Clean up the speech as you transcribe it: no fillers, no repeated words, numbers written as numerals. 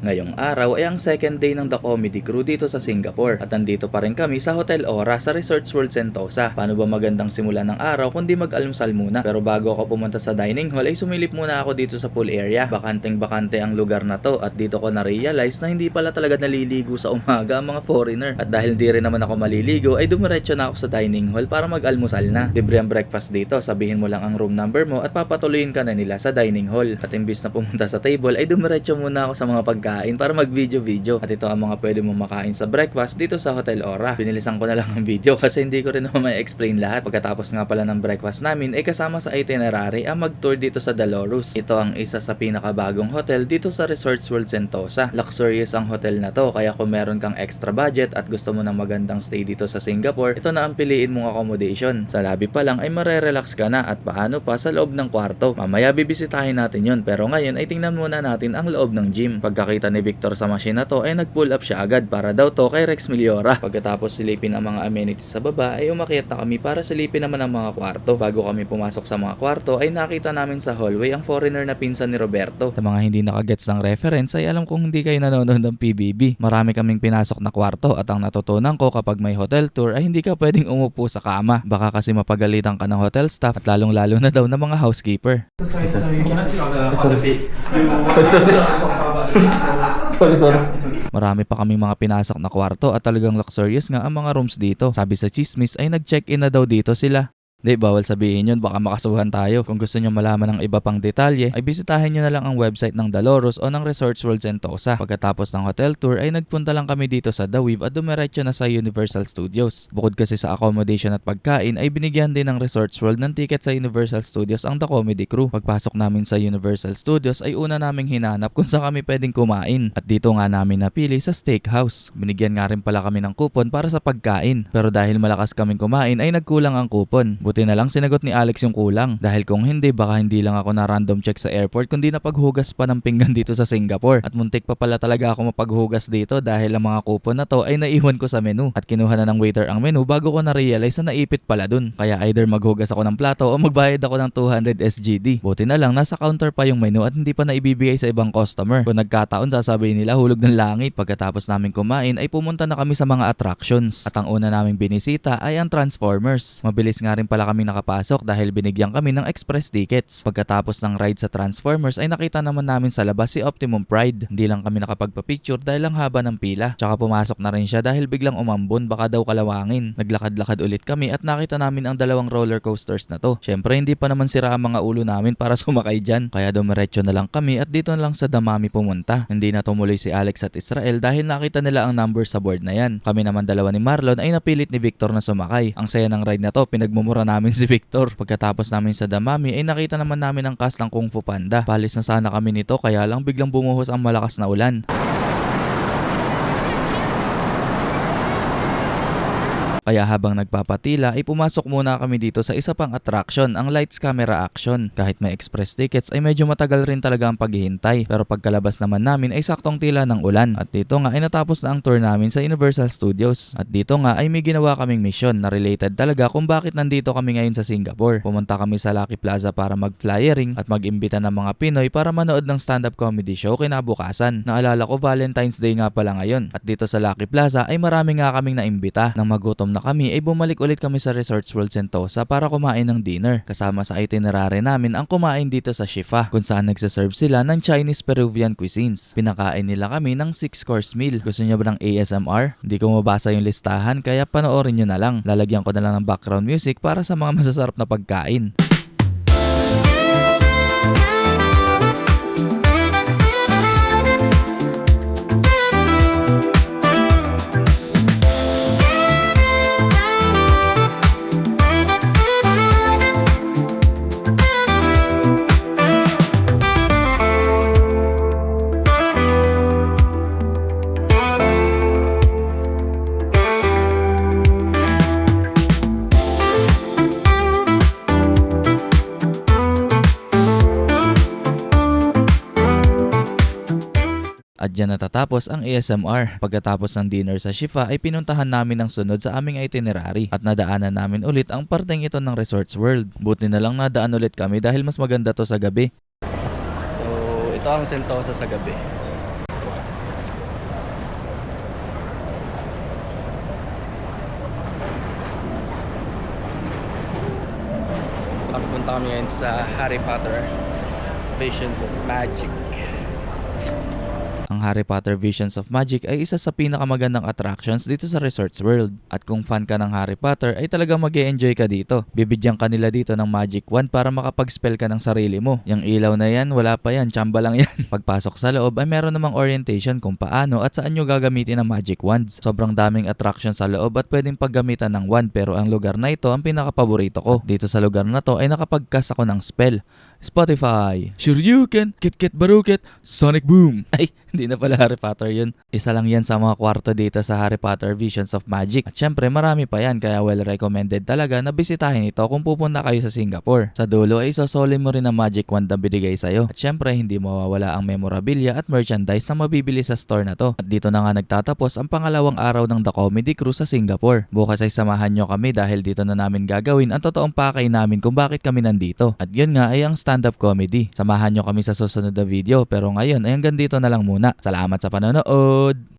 Ngayong araw ay ang second day ng The Comedy Crew dito sa Singapore at nandito pa rin kami sa Hotel Aura sa Resorts World Sentosa. Paano ba magandang simula ng araw kundi mag-almusal muna? Pero bago ako pumunta sa dining hall ay sumilip muna ako dito sa pool area. Bakanteng-bakante ang lugar na to at dito ko na-realize na hindi pala talaga naliligo sa umaga ang mga foreigner. At dahil di rin naman ako maliligo ay dumiretso na ako sa dining hall para mag-almusal na. Libre ang breakfast dito, sabihin mo lang ang room number mo at papatuloyin ka na nila sa dining hall. At imbis na pumunta sa table ay dumiretso muna ako sa mga pagkain para mag-video-video. At ito ang mga pwede mong makain sa breakfast dito sa Hotel Aura. Binilisan ko na lang ang video kasi hindi ko rin naman ma-explain lahat. Pagkatapos nga pala ng breakfast namin ay kasama sa itinerary ang mag-tour dito sa Dolores. Ito ang isa sa pinakabagong hotel dito sa Resorts World Sentosa. Luxurious ang hotel na to kaya kung meron kang extra budget at gusto mo ng magandang stay dito sa Singapore, ito na ang piliin mong accommodation. Sa lobby pa lang ay marerelax ka na at paano pa sa loob ng kwarto. Mamaya bibisitahin natin yon pero ngayon ay tingnan muna natin ang loob ng gym. Pagkakita ni Victor sa machine na to ay nag-pull up siya agad para daw to kay Rex Miliora. Pagkatapos silipin ang mga amenities sa baba ay umakyat na kami para silipin naman ang mga kwarto. Bago kami pumasok sa mga kwarto ay nakita namin sa hallway ang foreigner na pinsan ni Roberto. Sa mga hindi nakagets ng reference ay alam kong hindi kayo nanonood ng PBB. Marami kaming pinasok na kwarto at ang natutunan ko kapag may hotel tour ay hindi ka pwedeng umupo sa kama. Baka kasi mapagalitan ka ng hotel staff at lalong-lalo na daw ng mga housekeeper. Sorry. Can I sit on the feet? Sorry. Marami pa kaming mga pinasok na kwarto at talagang luxurious nga ang mga rooms dito. Sabi sa chismis ay nag-check-in na daw dito sila. Di, bawal sabihin yun, baka makasuhan tayo. Kung gusto nyo malaman ng iba pang detalye, ay bisitahin nyo na lang ang website ng Dolores o ng Resorts World Sentosa. Pagkatapos ng hotel tour ay nagpunta lang kami dito sa The Weave at dumiretso na sa Universal Studios. Bukod kasi sa accommodation at pagkain, ay binigyan din ng Resorts World ng ticket sa Universal Studios ang The Comedy Crew. Pagpasok namin sa Universal Studios ay una naming hinanap kung saan kami pwedeng kumain. At dito nga namin napili sa steakhouse. Binigyan nga rin pala kami ng coupon para sa pagkain. Pero dahil malakas kaming kumain ay nagkulang ang coupon. Buti na lang sinagot ni Alex yung kulang. Dahil kung hindi, baka hindi lang ako na random check sa airport kundi napaghugas pa ng pinggan dito sa Singapore. At muntik pa pala talaga ako mapaghugas dito dahil ang mga coupon na to ay naiwan ko sa menu. At kinuha na ng waiter ang menu bago ko na-realize na naipit pala dun. Kaya either maghugas ako ng plato o magbayad ako ng 200 SGD. Buti na lang nasa counter pa yung menu at hindi pa naibibigay sa ibang customer. Kung nagkataon sasabihin nila hulog ng langit. Pagkatapos namin kumain ay pumunta na kami sa mga attractions. At ang una naming binisita ay ang Transformers. Mabilis nga rin pala kami nakapasok dahil binigyan kami ng express tickets. Pagkatapos ng ride sa Transformers ay nakita naman namin sa labas si Optimum Pride. Hindi lang kami nakapagpa-picture dahil ang haba ng pila. Tsaka pumasok na rin siya dahil biglang umambon baka daw kalawangin. Naglakad-lakad ulit kami at nakita namin ang dalawang roller coasters na to. Syempre hindi pa naman sira ang mga ulo namin para sumakay dyan. Kaya dumiretso na lang kami at dito na lang sa Damami pumunta. Hindi na tumuloy si Alex at Israel dahil nakita nila ang number sa board na yan. Kami naman dalawa ni Marlon ay napilit ni Victor na sumakay. Ang saya ng ride na to, pinagmumura namin si Victor. Pagkatapos namin sa Damami ay nakita naman namin ang cast ng Kung Fu Panda. Palis na sana kami nito kaya lang biglang bumuhos ang malakas na ulan. Kaya habang nagpapatila ay pumasok muna kami dito sa isa pang attraction, ang Lights Camera Action. Kahit may express tickets ay medyo matagal rin talaga ang paghihintay. Pero pagkalabas naman namin ay saktong tila ng ulan. At dito nga ay natapos na ang tour namin sa Universal Studios. At dito nga ay may ginawa kaming mission na related talaga kung bakit nandito kami ngayon sa Singapore. Pumunta kami sa Lucky Plaza para mag-flyering at mag-imbita ng mga Pinoy para manood ng stand-up comedy show kinabukasan. Naalala ko Valentine's Day nga pala ngayon. At dito sa Lucky Plaza ay marami nga kaming naimbita. Nang magutom na kami ay bumalik ulit kami sa Resorts World Sentosa para kumain ng dinner. Kasama sa itinerary namin ang kumain dito sa Shifa kung saan nagsaserve sila ng Chinese Peruvian cuisines. Pinakain nila kami ng 6-course meal. Gusto nyo ba ng ASMR? Hindi ko mabasa yung listahan kaya panoorin nyo na lang. Lalagyan ko na lang ng background music para sa mga masasarap na pagkain. At dyan natatapos ang ASMR. Pagkatapos ng dinner sa Shifa ay pinuntahan namin ang sunod sa aming itinerary at nadaanan namin ulit ang parteng ito ng Resorts World. Buti na lang nadaan ulit kami dahil mas maganda to sa gabi. So ito ang Sentosa sa gabi. kami ngayon sa Harry Potter Visions of Magic. Ang Harry Potter Visions of Magic ay isa sa pinakamagandang attractions dito sa Resorts World. At kung fan ka ng Harry Potter ay talagang mag-e-enjoy ka dito. Bibigyan ka nila dito ng Magic Wand para makapag-spell ka ng sarili mo. Yung ilaw na yan, wala pa yan, tsamba lang yan. Pagpasok sa loob ay meron namang orientation kung paano at saan nyo gagamitin ang Magic Wands. Sobrang daming attraction sa loob at pwedeng paggamitan ng wand, pero ang lugar na ito ang pinakapaborito ko. Dito sa lugar na to ay nakapag-cast ako ng spell. Spotify, Shoryuken, Kit Baruket, Sonic Boom. Ay, hindi na pala Harry Potter yun. Isa lang yan sa mga kwarto dito sa Harry Potter Visions of Magic. At syempre marami pa yan, kaya well recommended talaga na bisitahin ito kung pupunta kayo sa Singapore. Sa dulo ay sosoli mo rin ang Magic Wand na binigay sa'yo. At syempre hindi mawawala ang memorabilia at merchandise na mabibili sa store na to. At dito na nga nagtatapos ang pangalawang araw ng The Comedy Cruise sa Singapore. Bukas ay samahan nyo kami dahil dito na namin gagawin ang totoong pakay namin kung bakit kami nandito. At yun nga ay ang stand-up comedy. Samahan nyo kami sa susunod na video, pero ngayon ay hanggang dito na lang muna. Salamat sa panonood!